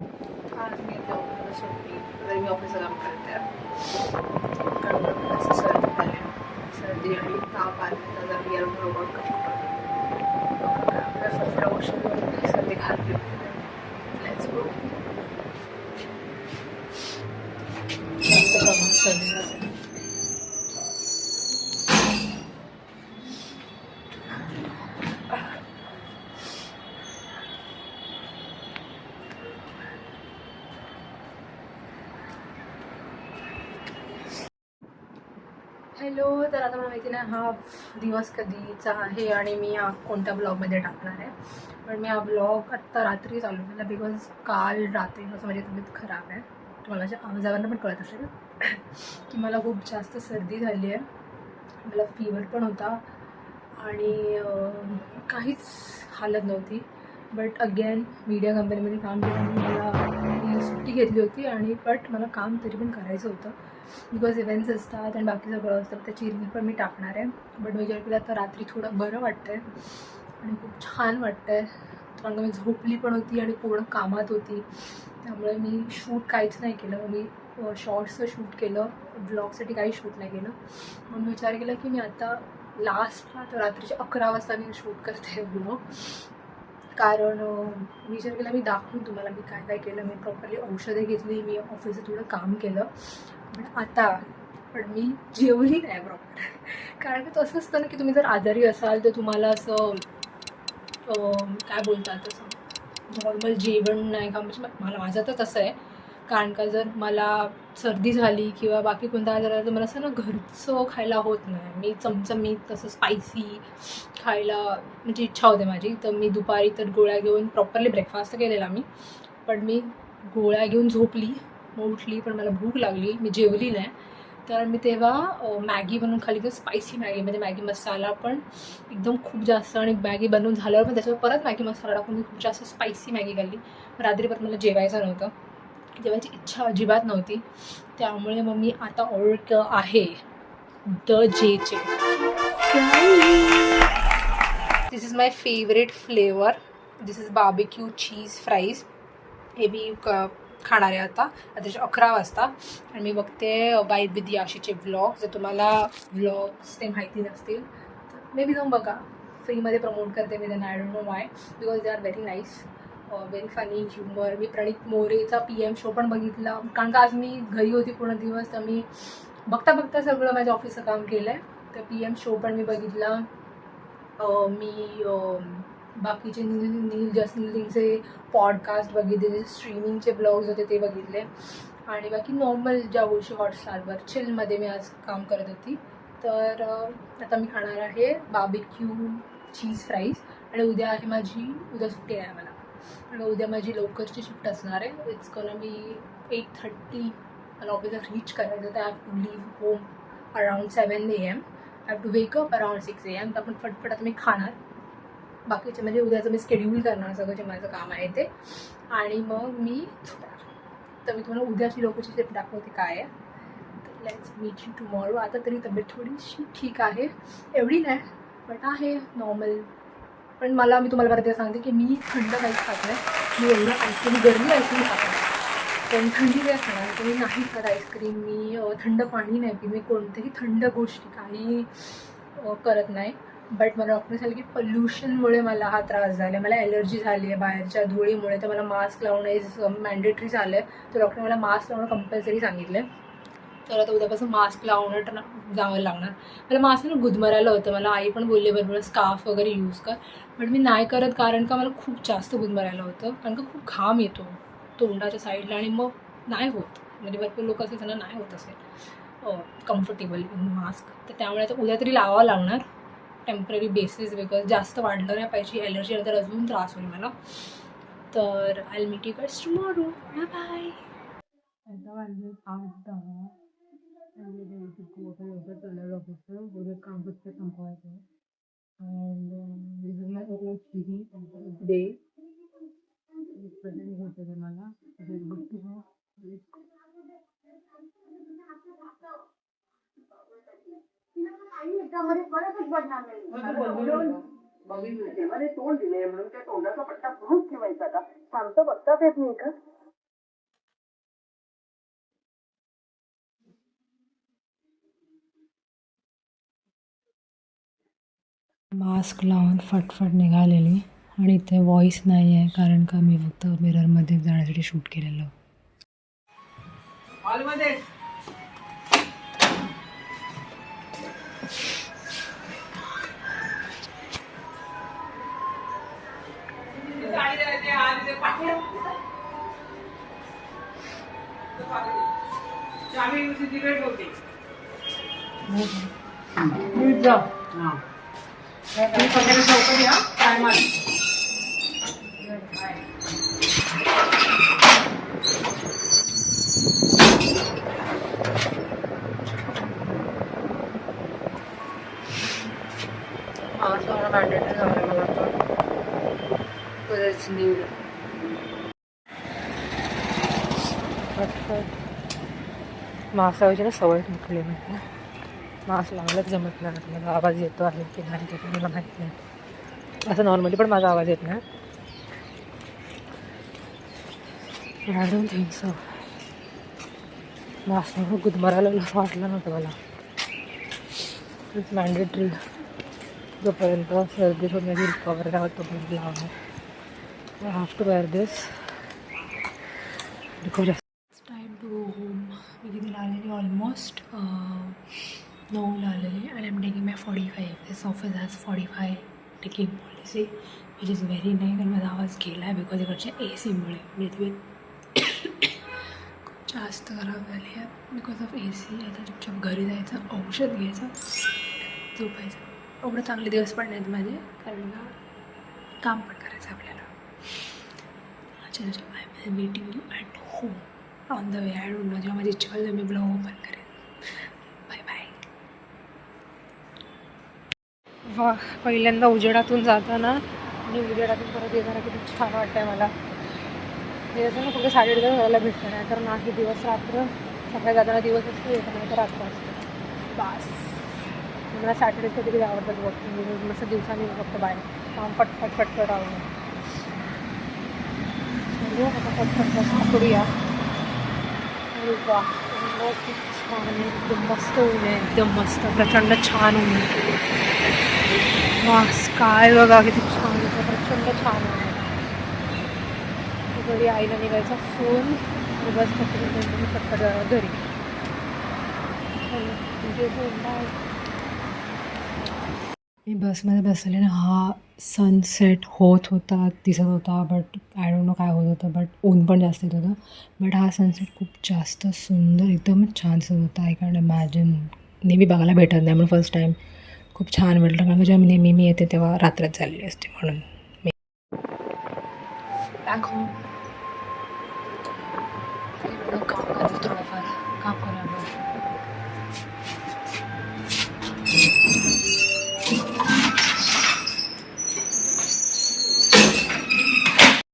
आज मी ऑफिसला सुट्टी, तरी मी ऑफिसचं काम करते. कारण मला असं सर्दी झाली, सर्दी आणि ताप आले तर जर मी रोबोट फसल्या गोष्टींवर सर्दी खाल्ली. Let's go. जास्त प्रमाणात सर्दी झाली. हॅलो, तर आता मला माहिती नाही हा दिवस कधीचा आहे आणि मी हा कोणत्या ब्लॉगमध्ये टाकणार आहे. पण मी हा ब्लॉग आत्ता रात्री चालू केला बिकॉज काल रात्री असं माझी तब्येत खराब आहे. तुम्हाला अशा आवाजावरनं पण कळत असेल की मला खूप जास्त सर्दी झाली आहे. मला फीवर पण होता आणि काहीच हालत नव्हती. बट अगेन मीडिया कंपनीमध्ये काम केल्यामुळे मी सुट्टी घेतली होती आणि बट मला काम तरी पण करायचं होतं बिकॉज इव्हेंट्स असतात आणि बाकी सगळं असतं. त्याची रील पण मी टाकणार आहे. बट विचार केला तर रात्री थोडं बरं वाटतं आहे आणि खूप छान वाटतं आहे. कारण मी झोपली पण होती आणि पूर्ण कामात होती. त्यामुळे मी शूट काहीच नाही केलं. मी शॉर्ट्सचं शूट केलं, ब्लॉगसाठी काही शूट नाही केलं. म्हणून विचार केला की मी आता लास्टला तर रात्रीचे 11 वाजता मी शूट करते ब्लॉग. कारण विचार केला मी दाखवून तुम्हाला मी काय काय केलं. मी प्रॉपरली औषधं घेतली, मी ऑफिसचं थोडं काम केलं. पण मी जेवली नाही प्रॉपर. कारण की तसं असतं ना की तुम्ही जर आजारी असाल तर तुम्हाला असं काय बोलतात तसं नॉर्मल जेवण नाही का. म्हणजे मला माझं तर तसं आहे. कारण का जर मला सर्दी झाली किंवा बाकी कोणता आजार आला तर मला असं ना घरचं खायला होत नाही. मी चमचमीत तसं स्पायसी खायला म्हणजे इच्छा होते माझी. तर मी दुपारी तर गोळ्या घेऊन प्रॉपरली ब्रेकफास्ट केलेला मी. पण मी गोळ्या घेऊन झोपली, मग उठली पण मला भूक लागली, मी जेवली नाही. तर मी तेव्हा मॅगी बनवून खाल्ली. तर स्पायसी मॅगी म्हणजे मॅगी मसाला पण एकदम खूप जास्त आणि मॅगी बनवून झाल्यावर पण त्याच्यावर परत मॅगी मसाला टाकून मी खूप जास्त स्पायसी मॅगी खाल्ली. रात्री परत मला जेवायचं नव्हतं, जेवायची इच्छा अजिबात नव्हती. त्यामुळे मग मी आता ऑर्डर आहे द जेचे. This is my favourite flavour. This is barbecue cheese fries. हे मी खाणार आहे आता रात्रीचे 11 वाजता. आणि मी बघते बाईट विथ याशीचे व्लॉग. जर तुम्हाला व्लॉग्स ते माहिती नसतील तर मे बी जाऊन बघा. फ्रीमध्ये प्रमोट करते मी त्यांना. I don't know why, because they are very nice, very funny humour. मी प्रणित मोरेचा PM शो पण बघितला. कारण का आज मी घरी होती पूर्ण दिवस, तर मी बघता बघता सगळं माझ्या ऑफिसचं काम केलं आहे. तर PM शो पण मी बघितला. मी बाकीचे नील जसनीलचे पॉडकास्ट बघितले, स्ट्रीमिंगचे ब्लॉग्स होते ते बघितले. आणि बाकी नॉर्मल ज्या गोष्टी हॉटस्टारवर चिलमध्ये मी आज काम करत होती. तर आता मी खाणार आहे बार्बिक्यू चीज फ्राईज. आणि उद्या आहे माझी, उद्या सुट्टी आहे मला. आणि उद्या माझी लवकरची शिफ्ट असणार आहे. इट्स कॉन मी 8:30 मला ऑफिसला रीच करायचं. तर I have to leave home around 7 AM. I have to wake up around 6 AM. तर आपण फटफट आता मी खाणार. बाकीचे म्हणजे उद्याचं मी स्केड्यूल करणार सगळं जे माझं काम आहे ते. आणि मग मी झोपणार. तर मी तुम्हाला उद्याची लोकांची शिफ्ट दाखवते काय आहे. तर लेट्स मीट यू टुमॉरो. आता तरी तब्येत थोडीशी ठीक आहे, एवढी नाही बट आहे नॉर्मल. पण मी तुम्हाला परत सांगते की मी थंड काहीच खात नाही. मी एवढं आईस्क्रीम गरमी आईस्क्रीम खात नाही. पण थंडी काय खाणार तर मी नाही खात आईस्क्रीम. मी थंड पाणी नाही पी. मी कोणत्याही थंड गोष्टी काही करत नाही. बट मला डॉक्टर सांगितलं की पोल्युशनमुळे मला हा त्रास झाला आहे. मला ॲलर्जी झाली आहे बाहेरच्या धुळीमुळे. तर मला मास्क लावणं इज मॅन्डेटरी झालं आहे. तर डॉक्टरने मला मास्क लावणं कंपल्सरी सांगितलं आहे. तर आता उद्यापासून मास्क लावणं जावं लागणार. मला मास्क गुदमरायला होतं. मला आई पण बोलले बरोबर स्कार्फ वगैरे यूज कर. बट मी नाही करत कारण का मला खूप जास्त गुदमरायला होतं. कारण का खूप घाम येतो तोंडाच्या साईडला आणि मग नाही होत. म्हणजे भरपूर लोक असेल त्यांना नाही होत असेल कम्फर्टेबल इन मास्क. तर त्यामुळे आता उद्या तरी लावावं लागणार टेम्पररी बेसिस. बिकॉज जास्त वाढलं नाही पाहिजे. ॲलर्जी आलं तर अजून त्रास होईल मला. तर I meet you guys tomorrow. Bye bye. आता वाजले 8:10. काम फक्त संपवायचं. डे प्रेझेंट होते मला तोंड दिले म्हणून त्या तोंडाचा पट्टा भरून ठेवायचा का? शांत बघतात येत नाही का? मास्क लावून फटफट निघालेली आणि इथे व्हॉईस नाही आहे कारण का मी फक्त मिररमध्ये जाण्यासाठी शूट केलेलं. हॉलमध्ये मास्क लावायची ना सवय तुटली म्हणजे मास्क लावायलाच जमत नाही. माझा आवाज येतो आहे की नाही ते मला माहीत नाही. असं नॉर्मली पण माझा आवाज येत नाही. I don't think so. Mask लावून गुदमरायला असं वाटलं नव्हतं मला. It's mandatory. जोपर्यंत सर्दी होण्याची रिकवर नाही होत तोपर्यंत लावणं. I have to wear this because time to go home. मी कितीला आलेली ऑलमोस्ट 9ला आलेली आणि I am taking my 45. This office has 45 taking policy which is very nice. आणि माझा आवाज गेला आहे बिकॉज इकडच्या AC मुळे म्हणजे खूप जास्त खराब झाली आहे बिकॉज ऑफ AC. आता चुपचाप घरी जायचं, औषध घ्यायचं, झोपायचं. एवढं चांगले दिवस पण नाहीत माझे कारण का काम पण करायचं आपल्याला. अच्छा I am meeting you at home on the way. I don't know जेव्हा माझी इच्छा होईल मी ब्लॉग ओपन करेन. Bye bye. वा पहिल्यांदा उजेडातून जाताना आणि उजेडातून परत येताना किती छान वाटतं आहे मला. हे असं ना कुठे 8:30 घराला भेटतं नाही तर नाही दिवस रात्र. सकाळी जाताना दिवस असतो, येताना तर रात्र असतो. बास मला सॅटर्डेज कधी आवडतात वॉकिंग. मस्त दिवसांनी फक्त बाहेर काम फटफट फटफट आवडतं. आता फटफट करूया. अरे वा खूप छान आहे. एकदम मस्त ऊन आहे. एकदम मस्त प्रचंड छान ऊन आहे. वा काय बघा किती छान होतं. प्रचंड छान ऊन आहे. घरी आईला निघायचा फोन बस फटफट घरी. मी बसमध्ये बसले ना, हा सनसेट होत होता दिसत होता बट आय डोंट नो काय होत होतं बट ऊन पण जास्त येत होतं. बट हा सनसेट खूप जास्त सुंदर एकदमच छान दिसत होता. I can imagine. नेहमी बघायला भेटत नाही म्हणून फर्स्ट टाईम खूप छान वाटलं कारण जेव्हा नेहमी मी येते तेव्हा रात्रच झालेली असते म्हणून. मी बॅक होम काम करायचं थोडंफार काम करायला.